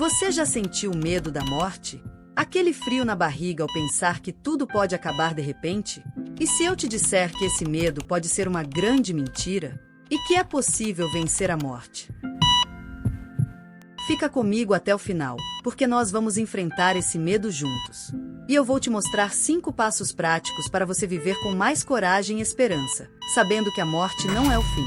Você já sentiu o medo da morte? Aquele frio na barriga ao pensar que tudo pode acabar de repente? E se eu te disser que esse medo pode ser uma grande mentira? E que é possível vencer a morte? Fica comigo até o final, porque nós vamos enfrentar esse medo juntos. E eu vou te mostrar 5 passos práticos para você viver com mais coragem e esperança, sabendo que a morte não é o fim.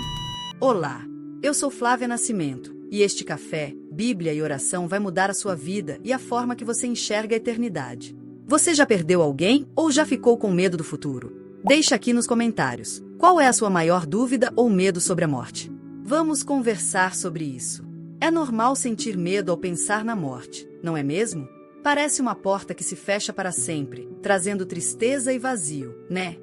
Olá, eu sou Flávia Nascimento, e este café, Bíblia e oração vai mudar a sua vida e a forma que você enxerga a eternidade. Você já perdeu alguém ou já ficou com medo do futuro? Deixa aqui nos comentários. Qual é a sua maior dúvida ou medo sobre a morte? Vamos conversar sobre isso. É normal sentir medo ao pensar na morte, não é mesmo? Parece uma porta que se fecha para sempre, trazendo tristeza e vazio, né?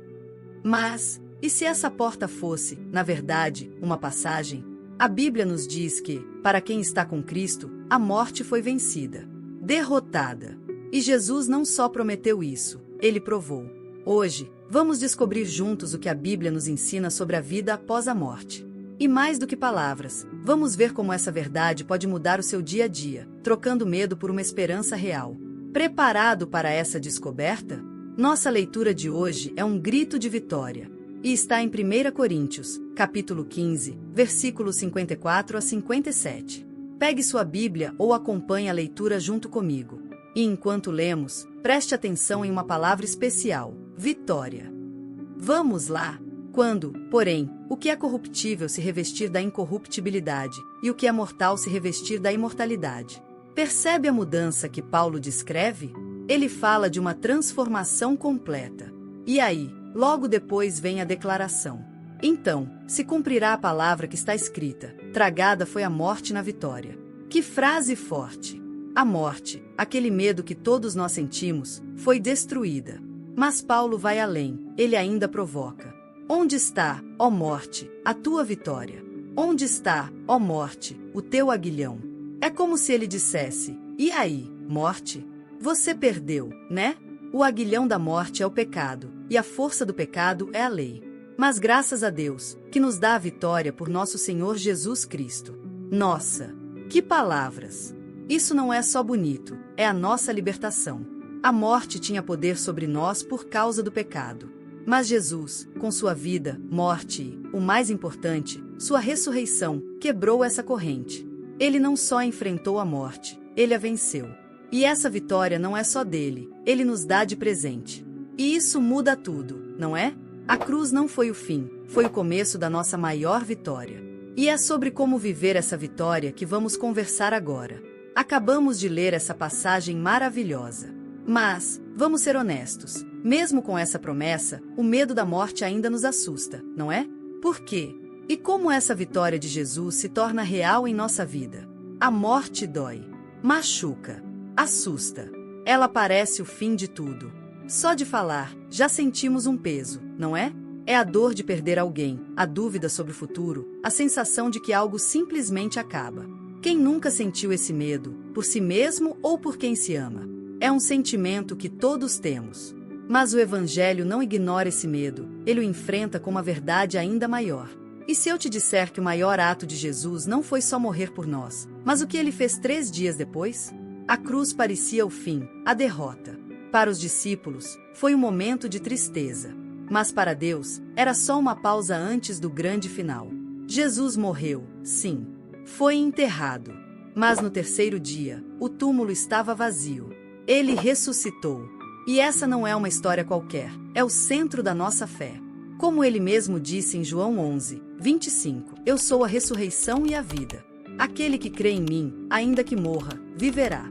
Mas, e se essa porta fosse, na verdade, uma passagem? A Bíblia nos diz que, para quem está com Cristo, a morte foi vencida, derrotada. E Jesus não só prometeu isso, ele provou. Hoje, vamos descobrir juntos o que a Bíblia nos ensina sobre a vida após a morte. E mais do que palavras, vamos ver como essa verdade pode mudar o seu dia a dia, trocando medo por uma esperança real. Preparado para essa descoberta? Nossa leitura de hoje é um grito de vitória. E está em 1 Coríntios, capítulo 15, versículos 54 a 57. Pegue sua Bíblia ou acompanhe a leitura junto comigo. E enquanto lemos, preste atenção em uma palavra especial: vitória. Vamos lá! Quando, porém, o que é corruptível se revestir da incorruptibilidade, e o que é mortal se revestir da imortalidade. Percebe a mudança que Paulo descreve? Ele fala de uma transformação completa. E aí, logo depois vem a declaração: então, se cumprirá a palavra que está escrita, tragada foi a morte na vitória. Que frase forte! A morte, aquele medo que todos nós sentimos, foi destruída. Mas Paulo vai além, ele ainda provoca. Onde está, ó morte, a tua vitória? Onde está, ó morte, o teu aguilhão? É como se ele dissesse: e aí, morte? Você perdeu, né? O aguilhão da morte é o pecado, e a força do pecado é a lei. Mas graças a Deus, que nos dá a vitória por nosso Senhor Jesus Cristo. Nossa, que palavras! Isso não é só bonito, é a nossa libertação. A morte tinha poder sobre nós por causa do pecado. Mas Jesus, com sua vida, morte e, o mais importante, sua ressurreição, quebrou essa corrente. Ele não só enfrentou a morte, ele a venceu. E essa vitória não é só dele, ele nos dá de presente. E isso muda tudo, não é? A cruz não foi o fim, foi o começo da nossa maior vitória. E é sobre como viver essa vitória que vamos conversar agora. Acabamos de ler essa passagem maravilhosa. Mas, vamos ser honestos, mesmo com essa promessa, o medo da morte ainda nos assusta, não é? Por quê? E como essa vitória de Jesus se torna real em nossa vida? A morte dói, machuca, assusta. Ela parece o fim de tudo. Só de falar, já sentimos um peso, não é? É a dor de perder alguém, a dúvida sobre o futuro, a sensação de que algo simplesmente acaba. Quem nunca sentiu esse medo, por si mesmo ou por quem se ama? É um sentimento que todos temos. Mas o Evangelho não ignora esse medo, ele o enfrenta com uma verdade ainda maior. E se eu te disser que o maior ato de Jesus não foi só morrer por nós, mas o que ele fez 3 dias depois? A cruz parecia o fim, a derrota. Para os discípulos, foi um momento de tristeza. Mas para Deus, era só uma pausa antes do grande final. Jesus morreu, sim. Foi enterrado. Mas no 3º dia, o túmulo estava vazio. Ele ressuscitou. E essa não é uma história qualquer, é o centro da nossa fé. Como ele mesmo disse em João 11, 25, eu sou a ressurreição e a vida. Aquele que crê em mim, ainda que morra, viverá.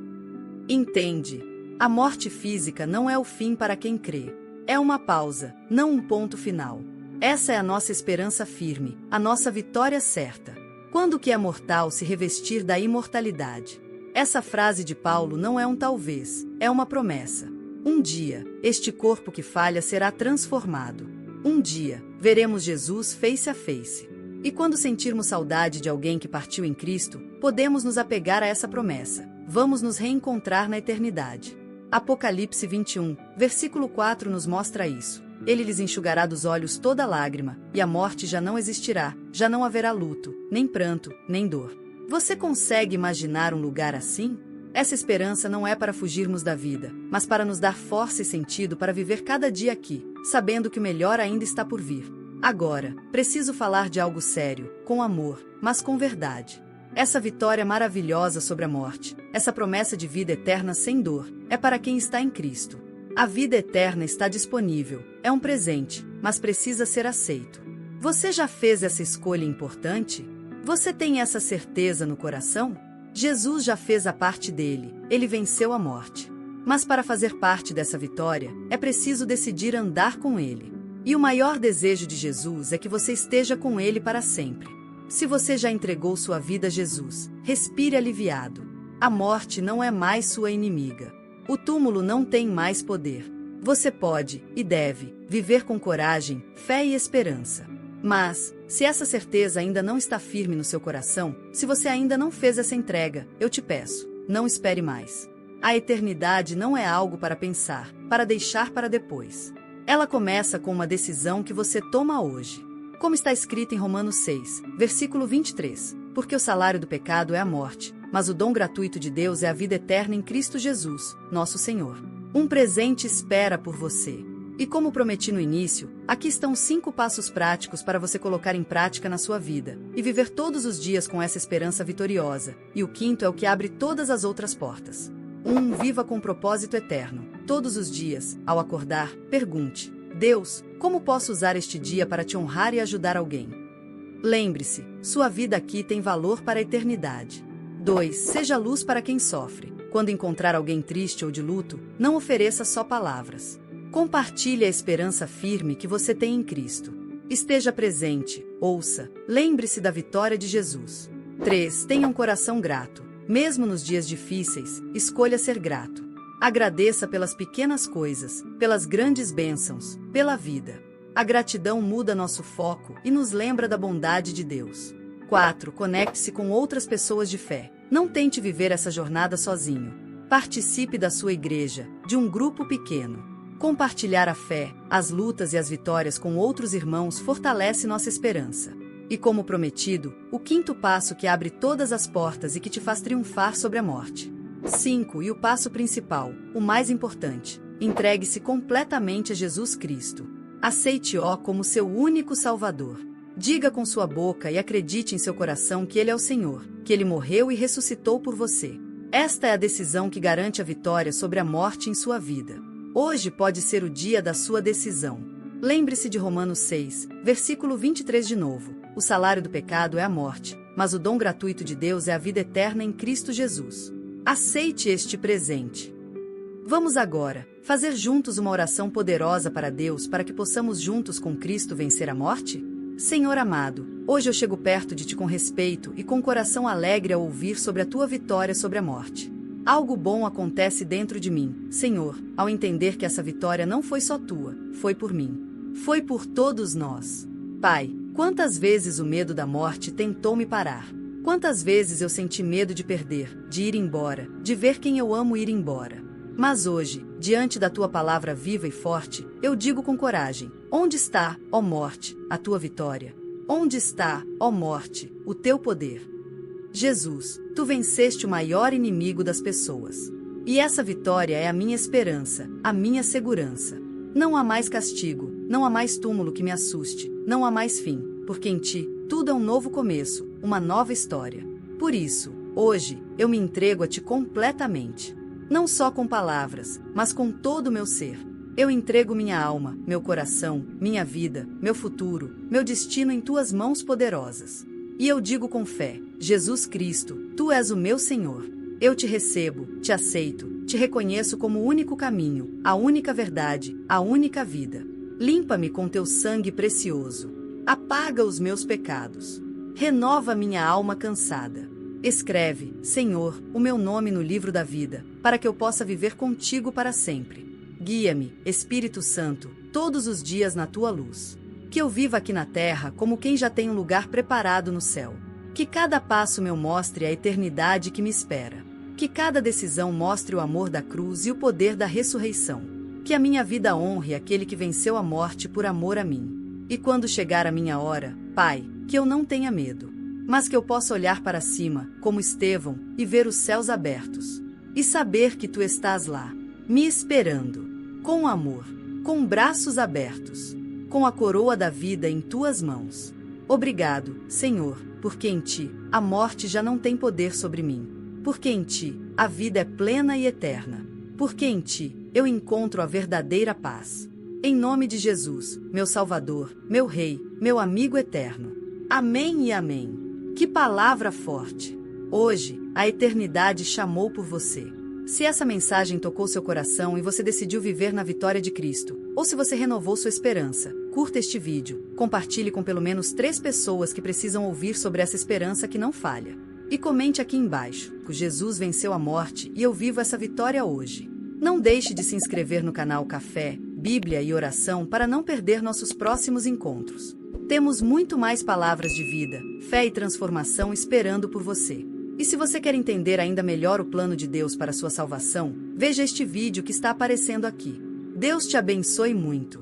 Entende? A morte física não é o fim para quem crê. É uma pausa, não um ponto final. Essa é a nossa esperança firme, a nossa vitória certa. Quando o que é mortal se revestir da imortalidade. Essa frase de Paulo não é um talvez, é uma promessa. Um dia, este corpo que falha será transformado. Um dia, veremos Jesus face a face. E quando sentirmos saudade de alguém que partiu em Cristo, podemos nos apegar a essa promessa. Vamos nos reencontrar na eternidade. Apocalipse 21, versículo 4 nos mostra isso. Ele lhes enxugará dos olhos toda lágrima, e a morte já não existirá, já não haverá luto, nem pranto, nem dor. Você consegue imaginar um lugar assim? Essa esperança não é para fugirmos da vida, mas para nos dar força e sentido para viver cada dia aqui, sabendo que o melhor ainda está por vir. Agora, preciso falar de algo sério, com amor, mas com verdade. Essa vitória maravilhosa sobre a morte, essa promessa de vida eterna sem dor, é para quem está em Cristo. A vida eterna está disponível, é um presente, mas precisa ser aceito. Você já fez essa escolha importante? Você tem essa certeza no coração? Jesus já fez a parte dele, ele venceu a morte. Mas para fazer parte dessa vitória, é preciso decidir andar com ele. E o maior desejo de Jesus é que você esteja com ele para sempre. Se você já entregou sua vida a Jesus, respire aliviado. A morte não é mais sua inimiga. O túmulo não tem mais poder. Você pode, e deve, viver com coragem, fé e esperança. Mas, se essa certeza ainda não está firme no seu coração, se você ainda não fez essa entrega, eu te peço, não espere mais. A eternidade não é algo para pensar, para deixar para depois. Ela começa com uma decisão que você toma hoje. Como está escrito em Romanos 6, versículo 23, porque o salário do pecado é a morte, mas o dom gratuito de Deus é a vida eterna em Cristo Jesus, nosso Senhor. Um presente espera por você. E como prometi no início, aqui estão 5 passos práticos para você colocar em prática na sua vida, e viver todos os dias com essa esperança vitoriosa, e o 5º é o que abre todas as outras portas. 1. Viva com propósito eterno. Todos os dias, ao acordar, pergunte: Deus, como posso usar este dia para te honrar e ajudar alguém? Lembre-se, sua vida aqui tem valor para a eternidade. 2. Seja luz para quem sofre. Quando encontrar alguém triste ou de luto, não ofereça só palavras. Compartilhe a esperança firme que você tem em Cristo. Esteja presente, ouça, lembre-se da vitória de Jesus. 3. Tenha um coração grato. Mesmo nos dias difíceis, escolha ser grato. Agradeça pelas pequenas coisas, pelas grandes bênçãos, pela vida. A gratidão muda nosso foco e nos lembra da bondade de Deus. 4. Conecte-se com outras pessoas de fé. Não tente viver essa jornada sozinho. Participe da sua igreja, de um grupo pequeno. Compartilhar a fé, as lutas e as vitórias com outros irmãos fortalece nossa esperança. E como prometido, o 5º passo que abre todas as portas e que te faz triunfar sobre a morte. 5. E o passo principal, o mais importante: entregue-se completamente a Jesus Cristo. Aceite-o como seu único Salvador. Diga com sua boca e acredite em seu coração que Ele é o Senhor, que Ele morreu e ressuscitou por você. Esta é a decisão que garante a vitória sobre a morte em sua vida. Hoje pode ser o dia da sua decisão. Lembre-se de Romanos 6, versículo 23 de novo. O salário do pecado é a morte, mas o dom gratuito de Deus é a vida eterna em Cristo Jesus. Aceite este presente. Vamos agora fazer juntos uma oração poderosa para Deus para que possamos juntos com Cristo vencer a morte? Senhor amado, hoje eu chego perto de Ti com respeito e com coração alegre ao ouvir sobre a Tua vitória sobre a morte. Algo bom acontece dentro de mim, Senhor, ao entender que essa vitória não foi só Tua, foi por mim. Foi por todos nós. Pai, quantas vezes o medo da morte tentou me parar? Quantas vezes eu senti medo de perder, de ir embora, de ver quem eu amo ir embora? Mas hoje, diante da Tua palavra viva e forte, eu digo com coragem: onde está, ó morte, a Tua vitória? Onde está, ó morte, o Teu poder? Jesus, Tu venceste o maior inimigo das pessoas. E essa vitória é a minha esperança, a minha segurança. Não há mais castigo, não há mais túmulo que me assuste, não há mais fim, porque em Ti, tudo é um novo começo, uma nova história. Por isso, hoje, eu me entrego a Ti completamente. Não só com palavras, mas com todo o meu ser. Eu entrego minha alma, meu coração, minha vida, meu futuro, meu destino em Tuas mãos poderosas. E eu digo com fé: Jesus Cristo, Tu és o meu Senhor. Eu Te recebo, Te aceito, Te reconheço como o único caminho, a única verdade, a única vida. Limpa-me com Teu sangue precioso. Apaga os meus pecados. Renova minha alma cansada. Escreve, Senhor, o meu nome no livro da vida, para que eu possa viver contigo para sempre. Guia-me, Espírito Santo, todos os dias na Tua luz. Que eu viva aqui na terra como quem já tem um lugar preparado no céu. Que cada passo meu mostre a eternidade que me espera. Que cada decisão mostre o amor da cruz e o poder da ressurreição. Que a minha vida honre aquele que venceu a morte por amor a mim. E quando chegar a minha hora, Pai, que eu não tenha medo, mas que eu possa olhar para cima, como Estevão, e ver os céus abertos. e saber que tu estás lá, me esperando, com amor, com braços abertos, com a coroa da vida em tuas mãos. Obrigado, Senhor, porque em ti a morte já não tem poder sobre mim, porque em ti a vida é plena e eterna, porque em ti eu encontro a verdadeira paz. Em nome de Jesus, meu Salvador, meu Rei, meu amigo eterno. Amém e amém. Que palavra forte! Hoje, a eternidade chamou por você. Se essa mensagem tocou seu coração e você decidiu viver na vitória de Cristo, ou se você renovou sua esperança, curta este vídeo, compartilhe com pelo menos 3 pessoas que precisam ouvir sobre essa esperança que não falha. E comente aqui embaixo, que Jesus venceu a morte e eu vivo essa vitória hoje. Não deixe de se inscrever no canal Café, Bíblia e Oração para não perder nossos próximos encontros. Temos muito mais palavras de vida, fé e transformação esperando por você. E se você quer entender ainda melhor o plano de Deus para sua salvação, veja este vídeo que está aparecendo aqui. Deus te abençoe muito.